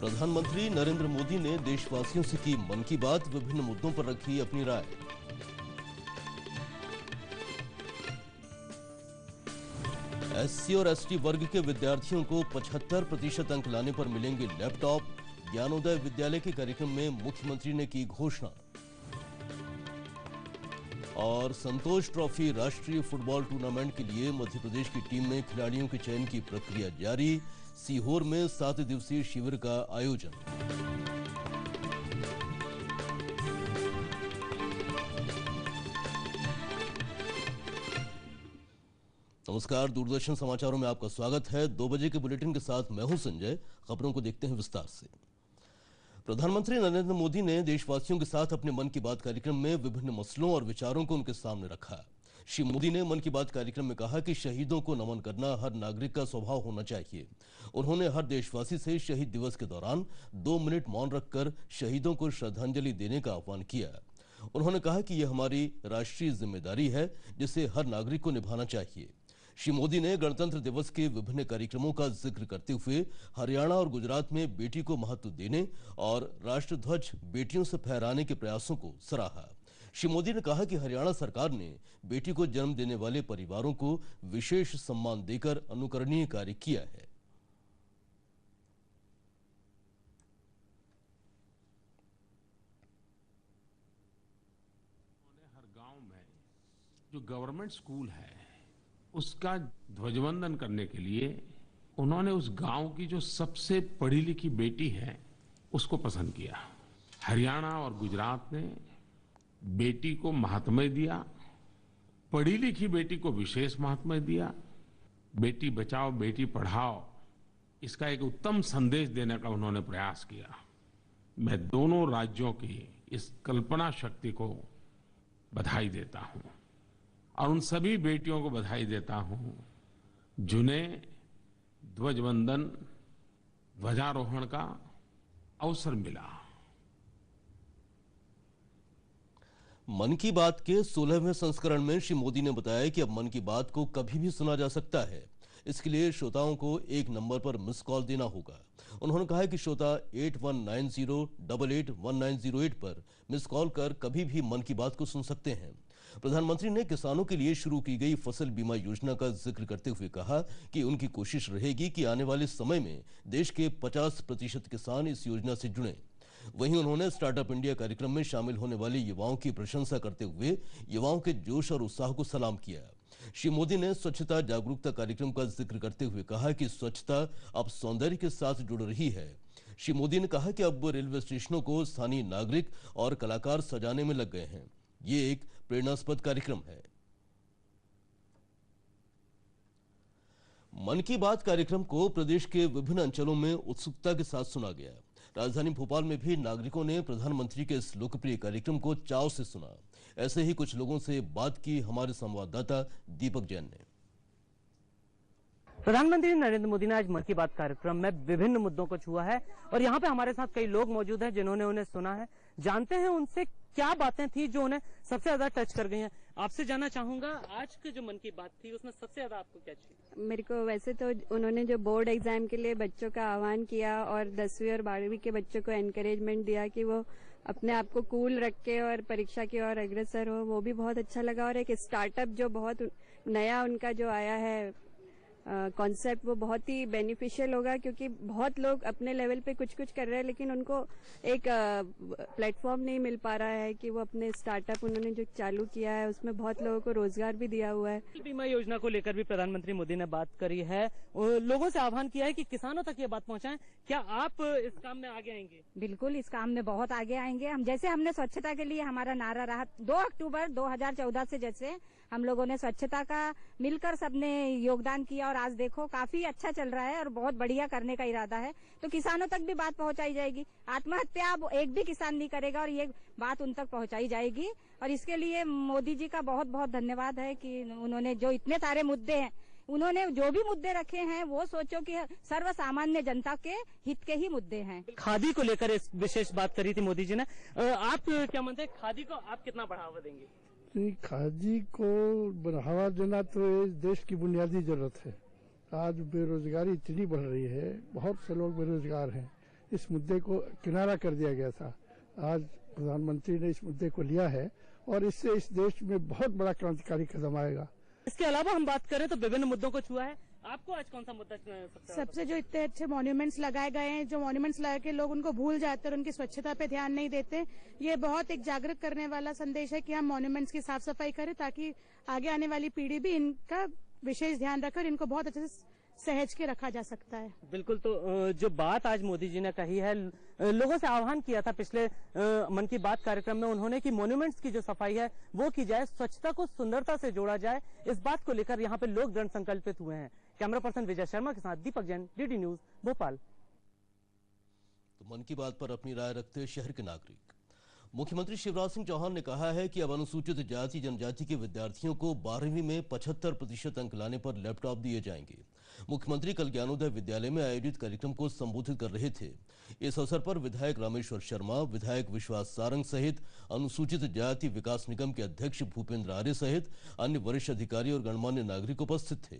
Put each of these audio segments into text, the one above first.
प्रधानमंत्री नरेंद्र मोदी ने देशवासियों से की मन की बात, विभिन्न मुद्दों पर रखी अपनी राय। एससी और एसटी वर्ग के विद्यार्थियों को 75% अंक लाने पर मिलेंगे लैपटॉप। ज्ञानोदय विद्यालय के कार्यक्रम में मुख्यमंत्री ने की घोषणा। और संतोष ट्रॉफी राष्ट्रीय फुटबॉल टूर्नामेंट के लिए मध्य प्रदेश की टीम में खिलाड़ियों के चयन की प्रक्रिया जारी। सीहोर में 7 दिवसीय शिविर का आयोजन। नमस्कार, दूरदर्शन समाचारों में आपका स्वागत है। 2 बजे के बुलेटिन के साथ मैं हूं संजय। खबरों को देखते हैं विस्तार से। प्रधानमंत्री नरेंद्र मोदी ने देशवासियों के साथ अपने मन की बात कार्यक्रम में विभिन्न मसलों और विचारों को उनके सामने रखा। श्री मोदी ने मन की बात कार्यक्रम में कहा कि शहीदों को नमन करना हर नागरिक का स्वभाव होना चाहिए। उन्होंने हर देशवासी से शहीद दिवस के दौरान 2 मिनट मौन रखकर शहीदों को श्रद्धांजलि देने का आह्वान किया। उन्होंने कहा कि यह हमारी राष्ट्रीय जिम्मेदारी है, जिसे हर नागरिक को निभाना चाहिए। श्री मोदी ने गणतंत्र दिवस के विभिन्न कार्यक्रमों का जिक्र करते हुए हरियाणा और गुजरात में बेटी को महत्व देने और राष्ट्रध्वज बेटियों से फहराने के प्रयासों को सराहा। श्री मोदी ने कहा कि हरियाणा सरकार ने बेटी को जन्म देने वाले परिवारों को विशेष सम्मान देकर अनुकरणीय कार्य किया है। हर गांव में जो गवर्नमेंट स्कूल है उसका ध्वजवंदन करने के लिए उन्होंने उस गांव की जो सबसे पढ़ी लिखी बेटी है उसको पसंद किया। हरियाणा और गुजरात ने बेटी को महात्म्य दिया, पढ़ी लिखी बेटी को विशेष महात्म्य दिया। बेटी बचाओ बेटी पढ़ाओ, इसका एक उत्तम संदेश देने का उन्होंने प्रयास किया। मैं दोनों राज्यों की इस कल्पना शक्ति को बधाई देता हूं और उन सभी बेटियों को बधाई देता हूं जिन्हें ध्वजवंदन ध्वजारोहण का अवसर मिला। मन की बात के 16वें संस्करण में श्री मोदी ने बताया कि अब मन की बात को कभी भी सुना जा सकता है। इसके लिए श्रोताओं को एक नंबर पर मिस कॉल देना होगा। उन्होंने कहा कि श्रोता 8190881908 पर मिस कॉल कर कभी भी मन की बात को सुन सकते हैं। प्रधानमंत्री ने किसानों के लिए शुरू की गई फसल बीमा योजना का जिक्र करते हुए कहा कि उनकी कोशिश रहेगी कि आने वाले समय में देश के 50% किसान इस योजना से जुड़ें। वहीं उन्होंने स्टार्टअप इंडिया कार्यक्रम में शामिल होने वाले युवाओं की प्रशंसा करते हुए युवाओं के जोश और उत्साह को सलाम किया। श्री मोदी ने स्वच्छता जागरूकता कार्यक्रम का जिक्र करते हुए कहा कि स्वच्छता अब सौंदर्य के साथ जुड़ रही है। श्री मोदी ने कहा कि अब रेलवे स्टेशनों को स्थानीय नागरिक और कलाकार सजाने में लग गए हैं। ये एक प्रेरणास्पद कार्यक्रम है। मन की बात कार्यक्रम को प्रदेश के विभिन्न अंचलों में उत्सुकता के साथ सुना गया। राजधानी भोपाल में भी नागरिकों ने प्रधानमंत्री के इस लोकप्रिय कार्यक्रम को चाव से सुना। ऐसे ही कुछ लोगों से बात की हमारे संवाददाता दीपक जैन ने। प्रधानमंत्री नरेंद्र मोदी ने आज मन की बात कार्यक्रम में विभिन्न मुद्दों को छुआ है और यहाँ पे हमारे साथ कई लोग मौजूद हैं जिन्होंने उन्हें सुना है। जानते हैं उनसे क्या बातें थी जो उन्हें सबसे ज्यादा टच कर गई हैं। आपसे जानना चाहूंगा, आज की जो मन की बात थी उसमें सबसे ज्यादा आपको क्या चाहिए? मेरे को वैसे तो उन्होंने जो बोर्ड एग्जाम के लिए बच्चों का आह्वान किया और 10वीं और 12वीं के बच्चों को एनकरेजमेंट दिया कि वो अपने आप को कूल रख के और परीक्षा की ओर अग्रसर हो, वो भी बहुत अच्छा लगा। और एक स्टार्टअप जो बहुत नया उनका जो आया है कॉन्सेप्ट, वो बहुत ही बेनिफिशियल होगा क्योंकि बहुत लोग अपने लेवल पे कुछ कुछ कर रहे हैं लेकिन उनको एक प्लेटफॉर्म नहीं मिल पा रहा है कि वो अपने स्टार्टअप उन्होंने जो चालू किया है उसमें बहुत लोगों को रोजगार भी दिया हुआ है। बीमा योजना को लेकर भी प्रधानमंत्री मोदी ने बात करी है, लोगों से आह्वान किया है कि किसानों तक ये बात पहुंचाएं। क्या आप इस काम में आगे आएंगे? बिल्कुल, इस काम में बहुत आगे आएंगे हम। जैसे हमने स्वच्छता के लिए हमारा नारा रहा 2 अक्टूबर 2014 से, जैसे हम लोगों ने स्वच्छता का मिलकर सबने योगदान किया और आज देखो काफी अच्छा चल रहा है और बहुत बढ़िया करने का इरादा है। तो किसानों तक भी बात पहुंचाई जाएगी। आत्महत्या अब एक भी किसान नहीं करेगा और ये बात उन तक पहुंचाई जाएगी। और इसके लिए मोदी जी का बहुत बहुत धन्यवाद है कि उन्होंने जो इतने सारे मुद्दे हैं, उन्होंने जो भी मुद्दे रखे हैं वो सोचो कि सर्व सामान्य जनता के हित के ही मुद्दे हैं। खादी को लेकर इस विशेष बात करी थी मोदी जी ने। आप क्या मानते हैं, खादी को आप कितना बढ़ावा देंगे? खादी को बढ़ावा देना तो इस देश की बुनियादी जरूरत है। आज बेरोजगारी इतनी बढ़ रही है, बहुत से लोग बेरोजगार हैं। इस मुद्दे को किनारा कर दिया गया था। आज प्रधानमंत्री ने इस मुद्दे को लिया है और इससे इस देश में बहुत बड़ा क्रांतिकारी कदम आएगा। इसके अलावा हम बात करें तो विभिन्न मुद्दों को छुआ है। आपको आज कौन सा मुद्दा सबसे जो इतने अच्छे मॉन्यूमेंट्स लगाए गए हैं, जो मॉन्यूमेंट्स लगा के लोग उनको भूल जाते हैं और उनकी स्वच्छता पे ध्यान नहीं देते, ये बहुत एक जागरूक करने वाला संदेश है कि हम मॉन्यूमेंट्स की साफ सफाई करें ताकि आगे आने वाली पीढ़ी भी इनका विशेष ध्यान रखे और इनको बहुत अच्छे से सहज के रखा जा सकता है। बिल्कुल। तो जो बात आज मोदी जी ने कही है, लोगों से आह्वान किया था पिछले मन की बात कार्यक्रम में उन्होंने कि मॉन्यूमेंट्स की जो सफाई है वो की जाए, स्वच्छता को सुंदरता से जोड़ा जाए। इस बात को लेकर यहाँ पे लोग दृढ़ संकल्पित हुए हैं। कैमरा पर्सन विजय शर्मा के साथ दीपक जैन, डीडी न्यूज, भोपाल। तो मन की बात पर अपनी राय रखते शहर के नागरिक। मुख्यमंत्री शिवराज सिंह चौहान ने कहा है कि अब अनुसूचित जाति जनजाति के विद्यार्थियों को 12वीं में 75% अंक लाने पर लैपटॉप दिए जाएंगे। मुख्यमंत्री कल ज्ञानोदय विद्यालय में आयोजित कार्यक्रम को संबोधित कर रहे थे। इस अवसर पर विधायक रामेश्वर शर्मा, विधायक विश्वास सारंग सहित अनुसूचित जाति विकास निगम के अध्यक्ष भूपेंद्र आर्य सहित अन्य वरिष्ठ अधिकारी और गणमान्य नागरिक उपस्थित थे।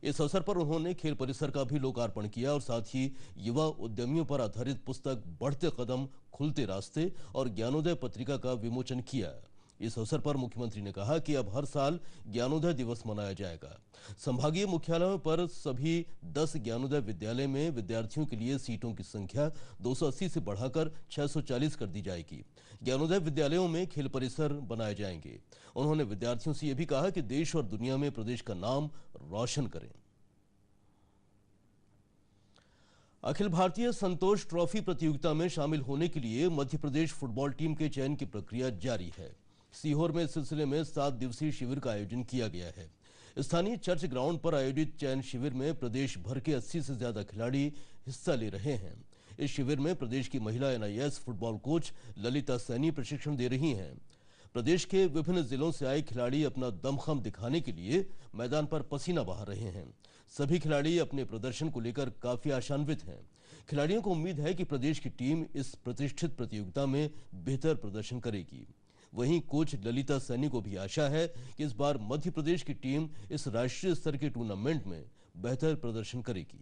इस अवसर पर उन्होंने खेल परिसर का भी लोकार्पण किया और साथ ही युवा उद्यमियों पर आधारित पुस्तक बढ़ते कदम खुलते रास्ते और ज्ञानोदय पत्रिका का विमोचन किया। इस अवसर पर मुख्यमंत्री ने कहा कि अब हर साल ज्ञानोदय दिवस मनाया जाएगा। संभागीय मुख्यालयों पर सभी 10 ज्ञानोदय विद्यालय में विद्यार्थियों के लिए सीटों की संख्या 280 से बढ़ाकर 640 कर दी जाएगी। ज्ञानोदय विद्यालयों में खेल परिसर बनाए जाएंगे। उन्होंने विद्यार्थियों से यह भी कहा कि देश और दुनिया में प्रदेश का नाम रोशन करें। अखिल भारतीय संतोष ट्रॉफी प्रतियोगिता में शामिल होने के लिए मध्य प्रदेश फुटबॉल टीम के चयन की प्रक्रिया जारी है। सीहोर में इस सिलसिले में 7 दिवसीय शिविर का आयोजन किया गया है। स्थानीय चर्च ग्राउंड पर आयोजित चयन शिविर में प्रदेश भर के 80 से ज्यादा खिलाड़ी हिस्सा ले रहे हैं। इस शिविर में प्रदेश की महिला NIS football coach Lalita Saini प्रशिक्षण दे रही हैं। प्रदेश के विभिन्न जिलों से आए खिलाड़ी अपना दमखम दिखाने के लिए मैदान पर पसीना बहा रहे हैं। सभी खिलाड़ी अपने प्रदर्शन को लेकर काफी आशान्वित हैं। खिलाड़ियों को उम्मीद है कि प्रदेश की टीम इस प्रतिष्ठित प्रतियोगिता में बेहतर प्रदर्शन करेगी। वहीं कोच ललिता सैनी को भी आशा है कि इस बार मध्य प्रदेश की टीम इस राष्ट्रीय स्तर के टूर्नामेंट में बेहतर प्रदर्शन करेगी।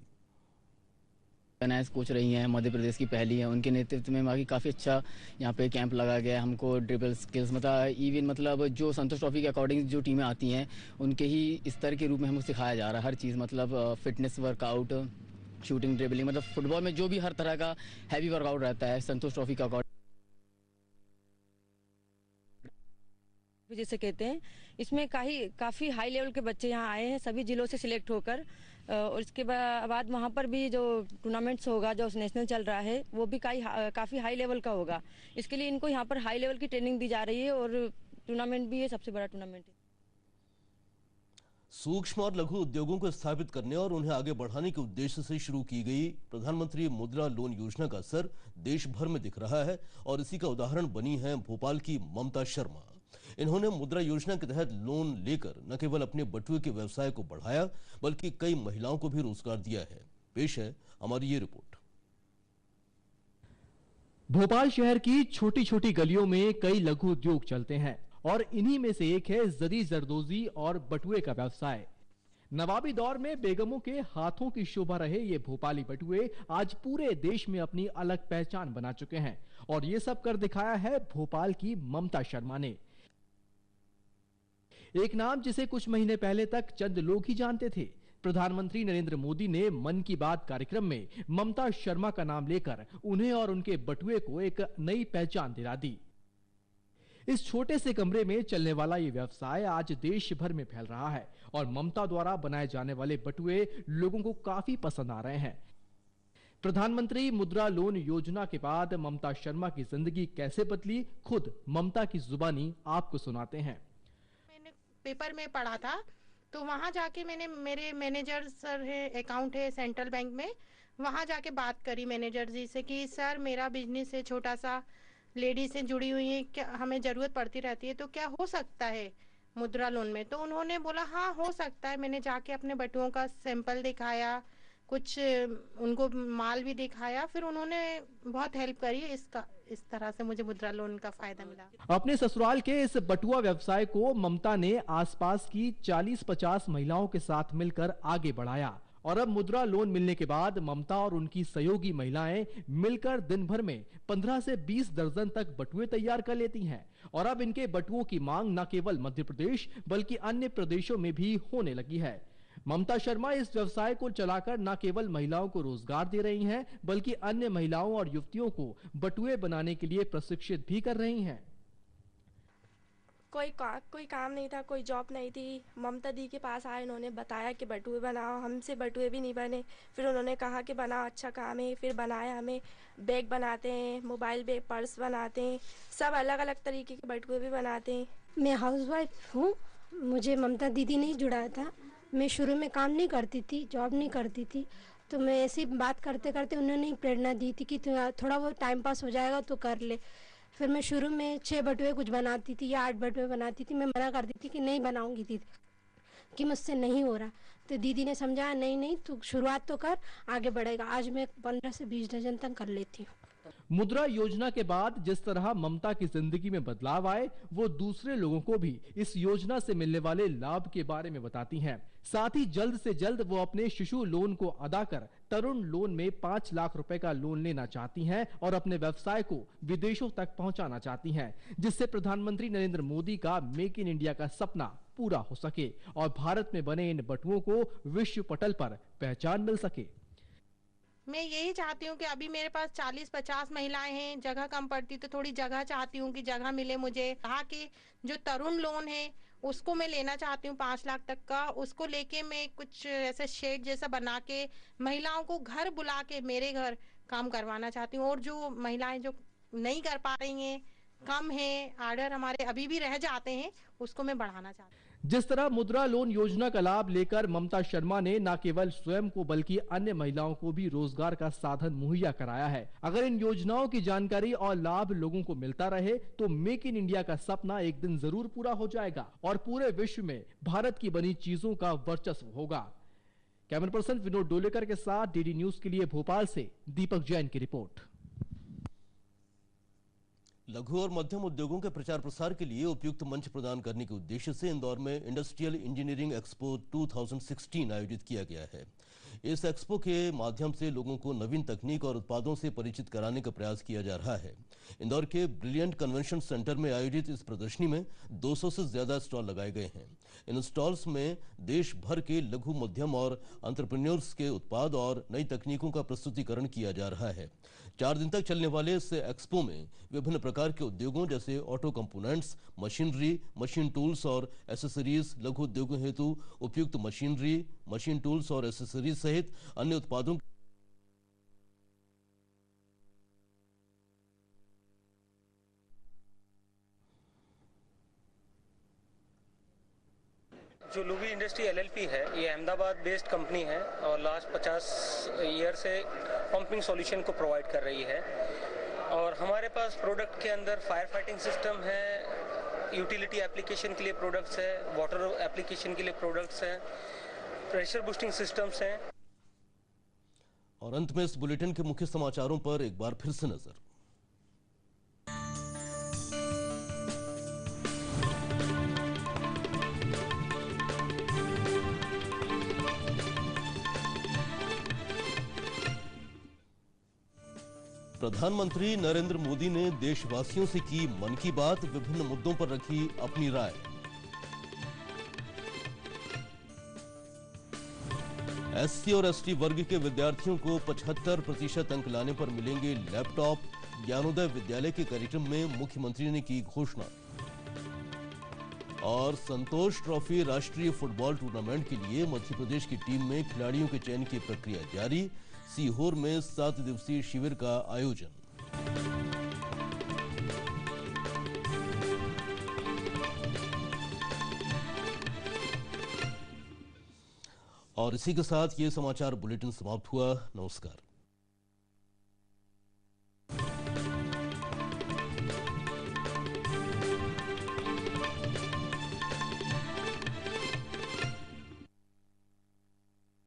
NIS कोच रही हैं, मध्य प्रदेश की पहली है। उनके नेतृत्व में बाकी काफ़ी अच्छा यहाँ पे कैंप लगा गया है। हमको ड्रिबल स्किल्स मतलब जो संतोष ट्रॉफी के अकॉर्डिंग जो टीमें आती हैं उनके ही स्तर के रूप में हमको सिखाया जा रहा है हर चीज़, मतलब फिटनेस वर्कआउट, शूटिंग, ड्रिबलिंग, मतलब फुटबॉल में जो भी हर तरह का हैवी वर्कआउट रहता है संतोष ट्रॉफी का अकॉर्डिंग जैसे कहते हैं। इसमें काफ़ी हाई लेवल के बच्चे यहाँ आए हैं सभी जिलों से सिलेक्ट होकर, और इसके बाद वहाँ पर भी जो टूर्नामेंट्स होगा, जो नेशनल चल रहा है, वो भी काफ़ी हाई लेवल का होगा। इसके लिए इनको यहाँ पर हाई लेवल की ट्रेनिंग दी जा रही है और टूर्नामेंट भी ये सबसे बड़ा टूर्नामेंट है। सूक्ष्म और लघु उद्योगों को स्थापित करने और उन्हें आगे बढ़ाने के उद्देश्य से शुरू की गई प्रधानमंत्री मुद्रा लोन योजना का असर देश भर में दिख रहा है और इसी का उदाहरण बनी है भोपाल की ममता शर्मा। इन्होंने मुद्रा योजना के तहत लोन लेकर न केवल अपने बटुए के व्यवसाय को बढ़ाया बल्कि कई महिलाओं को भी रोजगार दिया है। पेश है हमारी ये रिपोर्ट। भोपाल शहर की छोटी छोटी गलियों में कई लघु उद्योग चलते हैं और इन्हीं में से एक है जरी जरदोजी और बटुए का व्यवसाय। नवाबी दौर में बेगमों के हाथों की शोभा रहे ये भोपाली बटुए आज पूरे देश में अपनी अलग पहचान बना चुके हैं और ये सब कर दिखाया है भोपाल की ममता शर्मा ने। एक नाम जिसे कुछ महीने पहले तक चंद लोग ही जानते थे। प्रधानमंत्री नरेंद्र मोदी ने मन की बात कार्यक्रम में ममता शर्मा का नाम लेकर उन्हें और उनके बटुए को एक नई पहचान दिला दी। इस छोटे से कमरे में चलने वाला ये व्यवसाय आज देश भर में फैल रहा है और ममता द्वारा बनाए जाने वाले बटुए लोगों को काफी पसंद आ रहे हैं। प्रधानमंत्री मुद्रा लोन योजना के बाद ममता शर्मा की जिंदगी कैसे बदली, खुद ममता की जुबानी आपको सुनाते हैं। पेपर में पढ़ा था तो वहां जाके मैंने, मेरे मैनेजर सर है, अकाउंट है सेंट्रल बैंक में, वहां जाके बात करी मैनेजर जी से कि सर मेरा बिजनेस है छोटा सा, लेडीज से जुड़ी हुई है, क्या हमें जरूरत पड़ती रहती है, तो क्या हो सकता है मुद्रा लोन में? तो उन्होंने बोला हाँ हो सकता है। मैंने जाके अपने बटुओं का सैंपल दिखाया, कुछ उनको माल भी दिखाया, फिर उन्होंने बहुत हेल्प करी। इस तरह से मुझे मुद्रा लोन का फायदा मिला। अपने ससुराल के इस बटुआ व्यवसाय को ममता ने आसपास की 40-50 महिलाओं के साथ मिलकर आगे बढ़ाया और अब मुद्रा लोन मिलने के बाद ममता और उनकी सहयोगी महिलाएं मिलकर दिन भर में 15 से 20 दर्जन तक बटुए तैयार कर लेती हैं और अब इनके बटुओं की मांग न केवल मध्य प्रदेश बल्कि अन्य प्रदेशों में भी होने लगी है। ममता शर्मा इस व्यवसाय को चलाकर न केवल महिलाओं को रोजगार दे रही हैं बल्कि अन्य महिलाओं और युवतियों को बटुए बनाने के लिए प्रशिक्षित भी कर रही हैं। कोई काम नहीं था, कोई जॉब नहीं थी। ममता दी के पास आए, उन्होंने बताया कि बटुए बनाओ। हमसे बटुए भी नहीं बने, फिर उन्होंने कहा कि बनाओ, अच्छा काम है। फिर बनाया, हमें बैग बनाते हैं, मोबाइल बैग, पर्स बनाते हैं, सब अलग अलग तरीके के बटुए भी बनाते हैं। मैं हाउसवाइफ हूँ, मुझे ममता दीदी ने जुड़ाया था। मैं शुरू में काम नहीं करती थी, जॉब नहीं करती थी, तो मैं ऐसी बात करते करते उन्होंने प्रेरणा दी थी कि थोड़ा बहुत टाइम पास हो जाएगा तो कर ले। फिर मैं शुरू में 6 बटुए कुछ बनाती थी या 8 बटुए बनाती थी। मैं मना करती थी कि नहीं बनाऊंगी दीदी, कि मुझसे नहीं हो रहा। तो दीदी ने समझाया, नहीं तू शुरुआत तो कर, आगे बढ़ेगा। आज मैं 15 से 20 दर्जन तक कर लेती हूँ। मुद्रा योजना के बाद जिस तरह ममता की जिंदगी में बदलाव आए, वो दूसरे लोगों को भी इस योजना से मिलने वाले लाभ के बारे में बताती हैं। साथ ही जल्द से जल्द वो अपने शिशु लोन को अदा कर तरुण लोन में 5 लाख रुपए का लोन लेना चाहती हैं और अपने व्यवसाय को विदेशों तक पहुंचाना चाहती हैं, जिससे प्रधानमंत्री नरेंद्र मोदी का मेक इन इंडिया का सपना पूरा हो सके और भारत में बने इन बटुओं को विश्व पटल पर पहचान मिल सके। मैं यही चाहती हूँ कि अभी मेरे पास 40-50 महिलाएं हैं, जगह कम पड़ती तो थोड़ी जगह चाहती हूँ कि जगह मिले मुझे। कहा कि जो तरुण लोन है उसको मैं लेना चाहती हूँ 5 लाख तक का। उसको लेके मैं कुछ ऐसे शेड जैसा बना के महिलाओं को घर बुला के मेरे घर काम करवाना चाहती हूँ। और जो महिलाएं जो नहीं कर पा रही हैं, कम है, आर्डर हमारे अभी भी रह जाते हैं, उसको मैं बढ़ाना चाहती हूँ। जिस तरह मुद्रा लोन योजना का लाभ लेकर ममता शर्मा ने न केवल स्वयं को बल्कि अन्य महिलाओं को भी रोजगार का साधन मुहैया कराया है। अगर इन योजनाओं की जानकारी और लाभ लोगों को मिलता रहे तो मेक इन इंडिया का सपना एक दिन जरूर पूरा हो जाएगा और पूरे विश्व में भारत की बनी चीजों का वर्चस्व होगा। कैमरा पर्सन विनोद डोलेकर के साथ डीडी न्यूज के लिए भोपाल से दीपक जैन की रिपोर्ट। लघु और मध्यम उद्योगों के प्रचार प्रसार के लिए उपयुक्त मंच प्रदान करने के उद्देश्य से इंदौर में इंडस्ट्रियल इंजीनियरिंग एक्सपो 2016 आयोजित किया गया है। इस एक्सपो के माध्यम से लोगों को नवीन तकनीक और उत्पादों से परिचित कराने का प्रयास किया जा रहा है। इंदौर के ब्रिलियंट कन्वेंशन सेंटर में आयोजित इस प्रदर्शनी में 200 से ज्यादा स्टॉल लगाए गए हैं। इन स्टॉल्स में देश भर के लघु, मध्यम और एंटरप्रेन्योर्स के उत्पाद और नई तकनीकों का प्रस्तुतिकरण किया जा रहा है। 4 दिन तक चलने वाले इस एक्सपो में विभिन्न प्रकार के उद्योगों जैसे auto components, machinery, machine tools और एसेसरीज, लघु उद्योगों हेतु उपयुक्त मशीनरी, मशीन टूल्स और एसेसरीज सहित अन्य उत्पादों जो लुबी इंडस्ट्री एलएलपी है, ये अहमदाबाद बेस्ड कंपनी है और लास्ट 50 ईयर से पंपिंग सॉल्यूशन को प्रोवाइड कर रही है। और हमारे पास प्रोडक्ट के अंदर फायर फाइटिंग सिस्टम है, यूटिलिटी एप्लीकेशन के लिए प्रोडक्ट्स है, वाटर एप्लीकेशन के लिए प्रोडक्ट्स हैं, प्रेशर बूस्टिंग सिस्टम्स हैं। और अंत में इस बुलेटिन के मुख्य समाचारों पर एक बार फिर से नजर। प्रधानमंत्री नरेंद्र मोदी ने देशवासियों से की मन की बात, विभिन्न मुद्दों पर रखी अपनी राय। एससी और एसटी वर्ग के विद्यार्थियों को 75% अंक लाने पर मिलेंगे लैपटॉप। ज्ञानोदय विद्यालय के कार्यक्रम में मुख्यमंत्री ने की घोषणा। और संतोष ट्रॉफी राष्ट्रीय फुटबॉल टूर्नामेंट के लिए मध्य प्रदेश की टीम में खिलाड़ियों के चयन की प्रक्रिया जारी। सीहोर में 7 दिवसीय शिविर का आयोजन। और इसी के साथ ये समाचार बुलेटिन समाप्त हुआ। नमस्कार।